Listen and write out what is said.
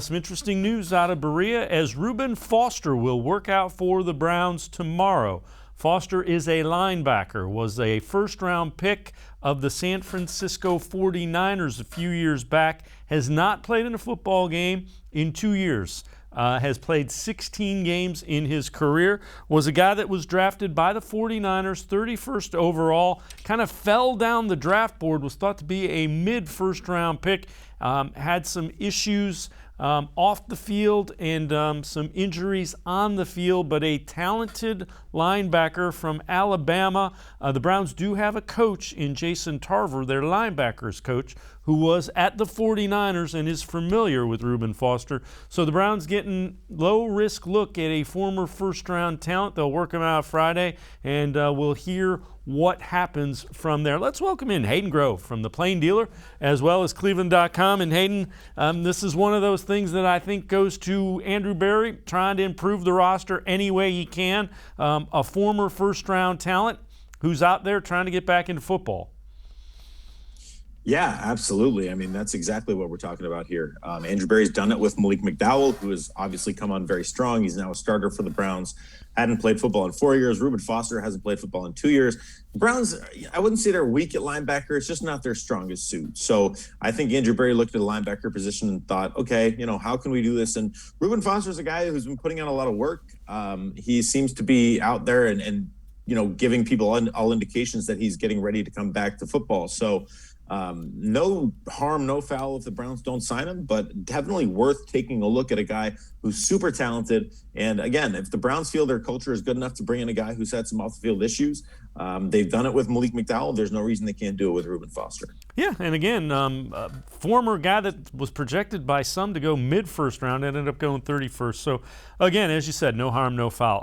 Some interesting news out of Berea as Reuben Foster will work out for the Browns tomorrow. Foster is a linebacker, was a first-round pick of the San Francisco 49ers a few years back, has not played in a football game in 2 years. Has played 16 games in his career, was a guy that was drafted by the 49ers, 31st overall, kind of fell down the draft board, was thought to be a mid-first round pick, had some issues off the field and some injuries on the field, but a talented linebacker from Alabama. The Browns do have a coach in Jason Tarver, their linebackers coach, who was at the 49ers and is familiar with Reuben Foster. So the Browns getting low-risk look at a former first-round talent. They'll work him out Friday, and we'll hear what happens from there. Let's welcome in Hayden Grove from the Plain Dealer, as well as cleveland.com. And Hayden, this is one of those things that I think goes to Andrew Berry, trying to improve the roster any way he can. A former first-round talent who's out there trying to get back into football. Yeah, absolutely. I mean, that's exactly what we're talking about here. Andrew Berry's done it with Malik McDowell, who has obviously come on very strong. He's now a starter for the Browns. Hadn't played football in 4 years. Reuben Foster hasn't played football in 2 years. The Browns, I wouldn't say they're weak at linebacker. It's just not their strongest suit. So I think Andrew Berry looked at the linebacker position and thought, okay, how can we do this? And Reuben Foster's a guy who's been putting on a lot of work. He seems to be out there and giving people all indications that he's getting ready to come back to football. So no harm, no foul if the Browns don't sign him, but definitely worth taking a look at a guy who's super talented. And again, if the Browns feel their culture is good enough to bring in a guy who's had some off-the-field issues, they've done it with Malik McDowell. There's no reason they can't do it with Reuben Foster. Yeah, and again, former guy that was projected by some to go mid-first round ended up going 31st. So again, as you said, no harm, no foul.